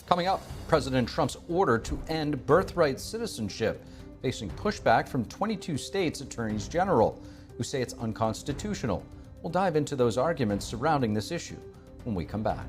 Coming up, President Trump's order to end birthright citizenship, facing pushback from 22 states' attorneys general, who say it's unconstitutional. We'll dive into those arguments surrounding this issue when we come back.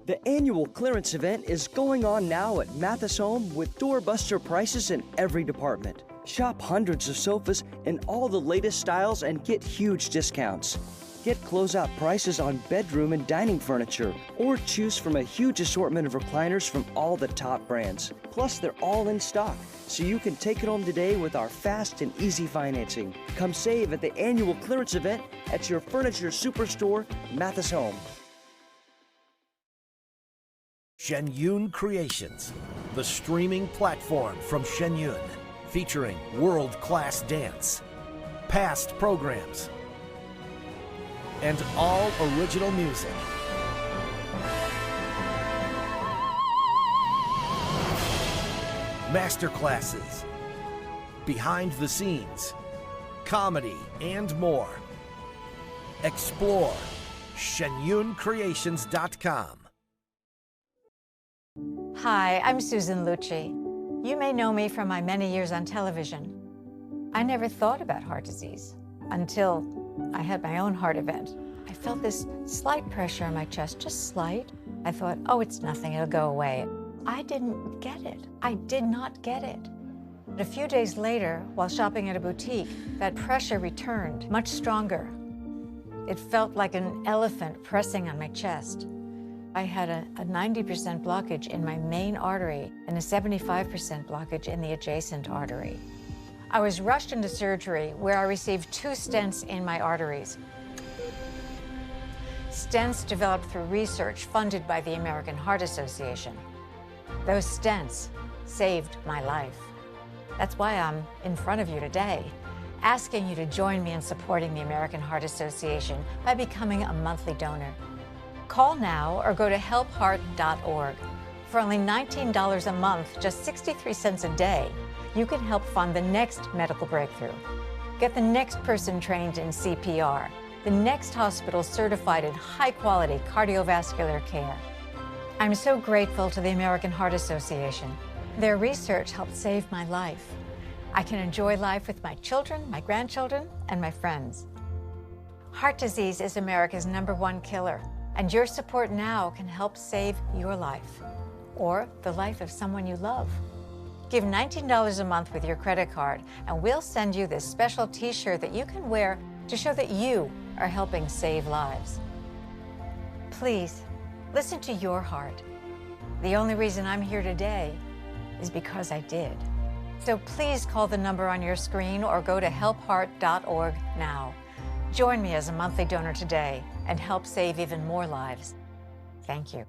The annual clearance event is going on now at Mathis Home with doorbuster prices in every department. Shop hundreds of sofas in all the latest styles and get huge discounts. Get closeout prices on bedroom and dining furniture, or choose from a huge assortment of recliners from all the top brands. Plus, they're all in stock, so you can take it home today with our fast and easy financing. Come save at the annual clearance event at your furniture superstore, Mathis Home. Shen Yun Creations, the streaming platform from Shen Yun, featuring world-class dance, past programs, and all original music. masterclasses, behind the scenes, comedy, and more. Explore shenyuncreations.com. Hi, I'm Susan Lucci. You may know me from my many years on television. I never thought about heart disease until I had my own heart event. I felt this slight pressure on my chest, just slight. I thought, oh, it's nothing, it'll go away. I didn't get it. I did not get it. A few days later, while shopping at a boutique, that pressure returned, much stronger. It felt like an elephant pressing on my chest. I had a 90% blockage in my main artery and a 75% blockage in the adjacent artery. I was rushed into surgery where I received 2 stents in my arteries. Stents developed through research funded by the American Heart Association. Those stents saved my life. That's why I'm in front of you today, asking you to join me in supporting the American Heart Association by becoming a monthly donor. Call now or go to helpheart.org. For only $19 a month, just 63 cents a day, you can help fund the next medical breakthrough. Get the next person trained in CPR, the next hospital certified in high-quality cardiovascular care. I'm so grateful to the American Heart Association. Their research helped save my life. I can enjoy life with my children, my grandchildren, and my friends. Heart disease is America's #1 killer, and your support now can help save your life or the life of someone you love. Give $19 a month with your credit card, and we'll send you this special t-shirt that you can wear to show that you are helping save lives. Please, listen to your heart. The only reason I'm here today is because I did. So please call the number on your screen or go to helpheart.org now. Join me as a monthly donor today and help save even more lives. Thank you.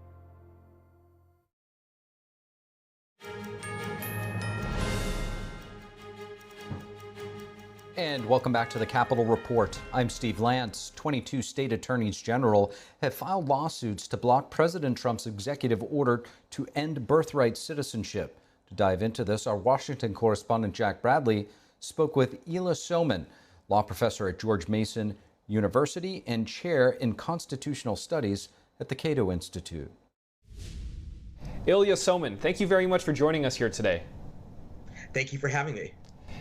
And welcome back to the Capitol Report. I'm Steve Lance. 22 state attorneys general have filed lawsuits to block President Trump's executive order to end birthright citizenship. To dive into this, our Washington correspondent Jack Bradley spoke with Ilya Soman, law professor at George Mason University and chair in constitutional studies at the Cato Institute. Ilya Soman, thank you very much for joining us here today. Thank you for having me.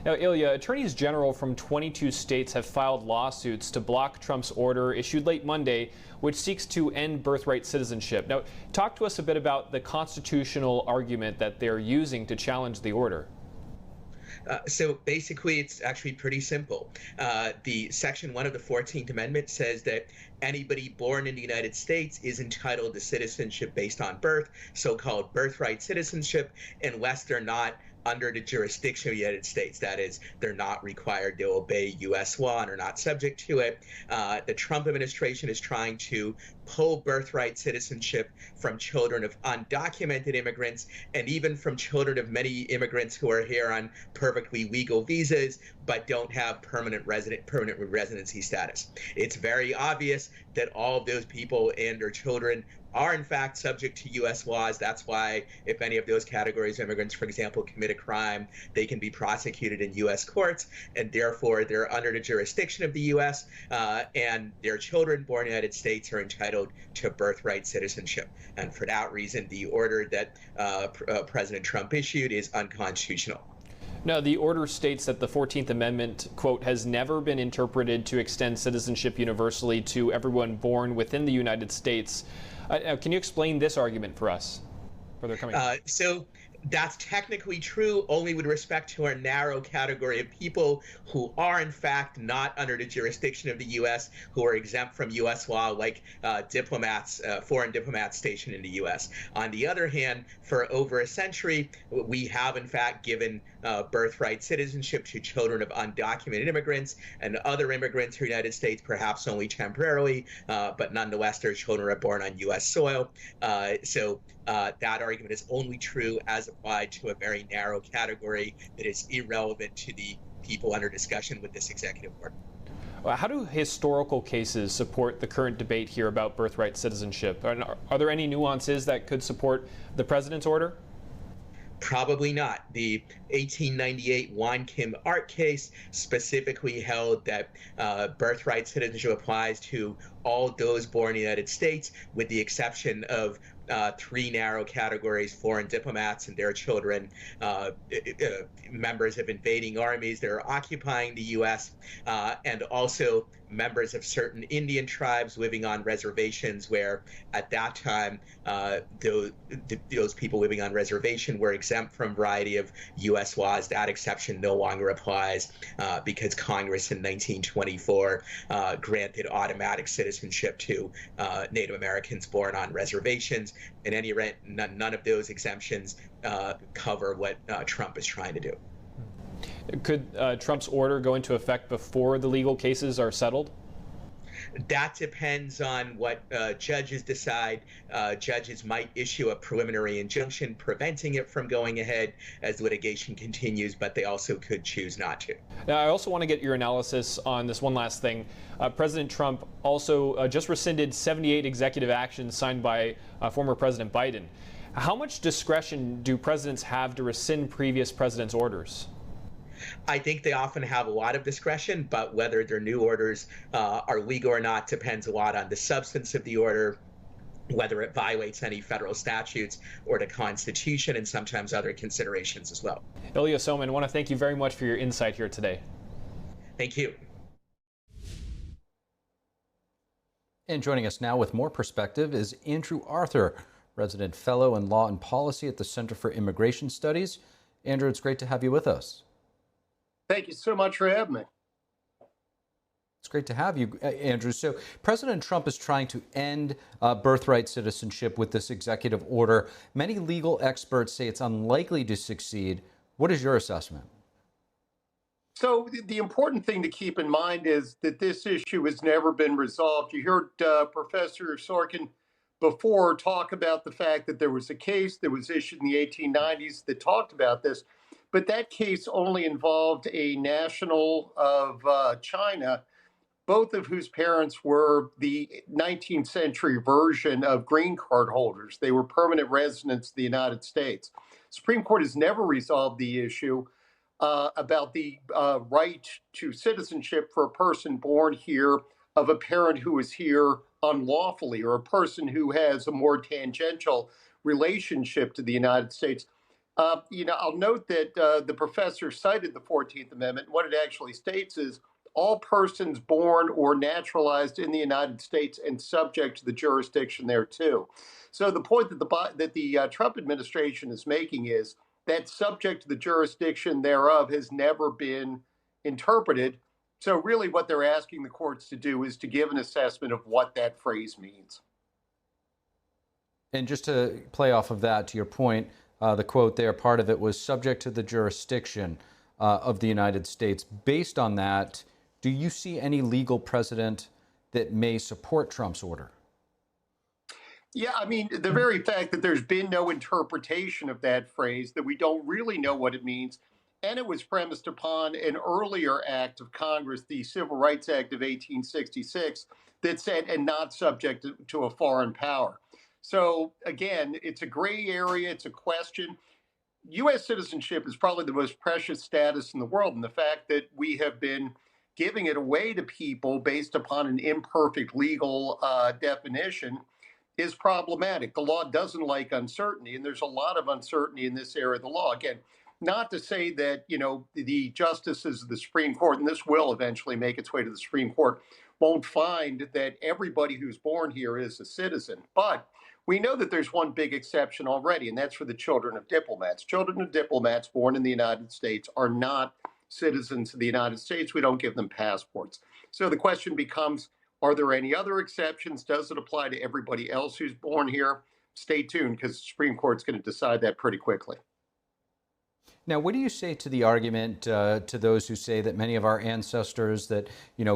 Now, Ilya, attorneys general from 22 states have filed lawsuits to block Trump's order issued late Monday, which seeks to end birthright citizenship. Now, talk to us a bit about the constitutional argument that they're using to challenge the order. So basically, it's actually pretty simple. The Section 1 of the 14th Amendment says that anybody born in the United States is entitled to citizenship based on birth, so-called birthright citizenship, unless they're not under the jurisdiction of the United States. That is, they're not required to obey U.S. law and are not subject to it. The Trump administration is trying to pull birthright citizenship from children of undocumented immigrants and even from children of many immigrants who are here on perfectly legal visas but don't have permanent residency status. It's very obvious that all of those people and their children are in fact subject to U.S. laws. That's why if any of those categories of immigrants, for example, commit a crime, they can be prosecuted in U.S. courts, and therefore they're under the jurisdiction of the U.S., and their children born in the United States are entitled to birthright citizenship. And for that reason, the order that President Trump issued is unconstitutional. Now, the order states that the 14th Amendment, quote, has never been interpreted to extend citizenship universally to everyone born within the United States. Can you explain this argument for us? Where they're coming from? So that's technically true only with respect to a narrow category of people who are in fact not under the jurisdiction of the U.S., who are exempt from U.S. law, like diplomats, foreign diplomats stationed in the U.S. On the other hand, for over a century, we have in fact given birthright citizenship to children of undocumented immigrants and other immigrants to the United States, perhaps only temporarily, but nonetheless their children are born on U.S. soil. So that argument is only true as applied to a very narrow category that is irrelevant to the people under discussion with this executive order. How do historical cases support the current debate here about birthright citizenship? Are there any nuances that could support the president's order? Probably not. The 1898 Won Kim Art case specifically held that birthright citizenship applies to all those born in the United States, with the exception of three narrow categories: foreign diplomats and their children, members of invading armies that are occupying the U.S., and also members of certain Indian tribes living on reservations, where at that time those people living on reservation were exempt from a variety of U.S. laws. That exception no longer applies because Congress in 1924 granted automatic citizenship to Native Americans born on reservations. In any event, none of those exemptions cover what Trump is trying to do. Could Trump's order go into effect before the legal cases are settled? That depends on what judges decide. Judges might issue a preliminary injunction preventing it from going ahead as litigation continues, but they also could choose not to. Now, I also want to get your analysis on this one last thing. President Trump also just rescinded 78 executive actions signed by former President Biden. How much discretion do presidents have to rescind previous presidents' orders? I think they often have a lot of discretion, but whether their new orders are legal or not depends a lot on the substance of the order, whether it violates any federal statutes or the Constitution, and sometimes other considerations as well. Ilya Soman, I want to thank you very much for your insight here today. Thank you. And joining us now with more perspective is Andrew Arthur, Resident Fellow in Law and Policy at the Center for Immigration Studies. Andrew, it's great to have you with us. Thank you so much for having me. It's great to have you, Andrew. So President Trump is trying to end birthright citizenship with this executive order. Many legal experts say it's unlikely to succeed. What is your assessment? So the important thing to keep in mind is that this issue has never been resolved. You heard Professor Sorkin before talk about the fact that there was a case that was issued in the 1890s that talked about this. But that case only involved a national of China, both of whose parents were the 19th century version of green card holders. They were permanent residents of the United States. Supreme Court has never resolved the issue about the right to citizenship for a person born here of a parent who is here unlawfully, or a person who has a more tangential relationship to the United States. I'll note that the professor cited the 14th Amendment. What it actually states is all persons born or naturalized in the United States and subject to the jurisdiction thereto. So the point that the Trump administration is making is that subject to the jurisdiction thereof has never been interpreted. So really what they're asking the courts to do is to give an assessment of what that phrase means. And just to play off of that, to your point, the quote there, part of it was subject to the jurisdiction of the United States. Based on that, do you see any legal precedent that may support Trump's order? Yeah, I mean, the very fact that there's been no interpretation of that phrase, that we don't really know what it means, and it was premised upon an earlier act of Congress, the Civil Rights Act of 1866, that said, and not subject to a foreign power. So again, it's a gray area, it's a question. U.S. citizenship is probably the most precious status in the world, and the fact that we have been giving it away to people based upon an imperfect legal definition is problematic. The law doesn't like uncertainty, and there's a lot of uncertainty in this area of the law. Again, not to say that, the justices of the Supreme Court, and this will eventually make its way to the Supreme Court, won't find that everybody who's born here is a citizen. But we know that there's one big exception already, and that's for the children of diplomats. Children of diplomats born in the United States are not citizens of the United States. We don't give them passports. So the question becomes, are there any other exceptions? Does it apply to everybody else who's born here? Stay tuned, because the Supreme Court's going to decide that pretty quickly. Now, what do you say to the argument to those who say that many of our ancestors that,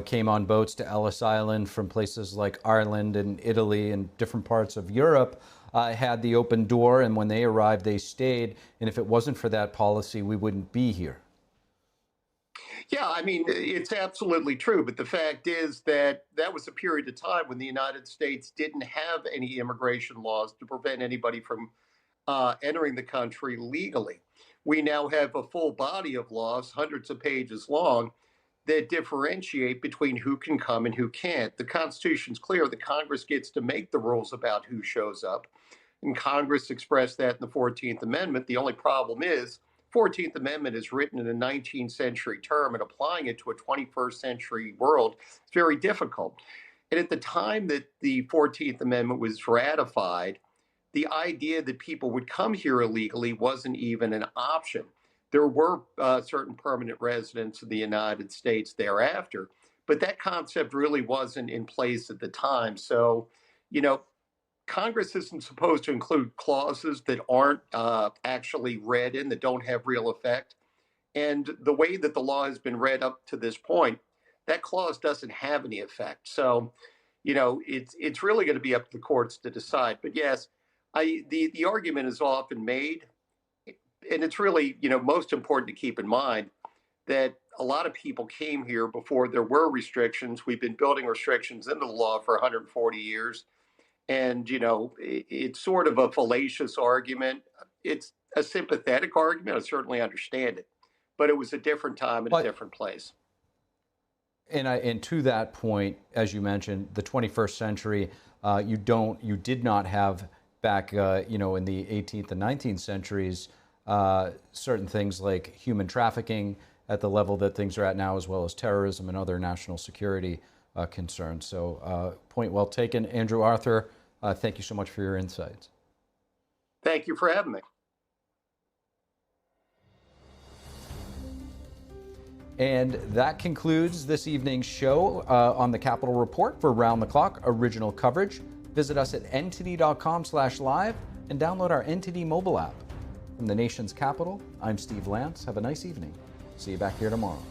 came on boats to Ellis Island from places like Ireland and Italy and different parts of Europe had the open door, and when they arrived, they stayed, and if it wasn't for that policy, we wouldn't be here? Yeah, I mean, it's absolutely true. But the fact is that that was a period of time when the United States didn't have any immigration laws to prevent anybody from entering the country legally. We now have a full body of laws, hundreds of pages long, that differentiate between who can come and who can't. The Constitution's clear that Congress gets to make the rules about who shows up. And Congress expressed that in the 14th Amendment. The only problem is 14th Amendment is written in a 19th century term, and applying it to a 21st century world is very difficult. And at the time that the 14th Amendment was ratified, the idea that people would come here illegally wasn't even an option. There were certain permanent residents of the United States thereafter, but that concept really wasn't in place at the time. So, you know, Congress isn't supposed to include clauses that aren't actually read in, that don't have real effect. And the way that the law has been read up to this point, that clause doesn't have any effect. So, you know, it's really going to be up to the courts to decide. But yes, the argument is often made, and it's really, you know, most important to keep in mind that a lot of people came here before there were restrictions. We've been building restrictions into the law for 140 years. And, you know, it's sort of a fallacious argument. It's a sympathetic argument. I certainly understand it. But it was a different time and a different place. And to that point, as you mentioned, the 21st century, you did not have back, you know, in the 18th and 19th centuries, certain things like human trafficking at the level that things are at now, as well as terrorism and other national security concerns. So point well taken. Andrew Arthur, thank you so much for your insights. Thank you for having me. And that concludes this evening's show on the Capitol Report. For Round the Clock original coverage, visit us at ntd.com/live and download our NTD mobile app. From the nation's capital, I'm Steve Lance. Have a nice evening. See you back here tomorrow.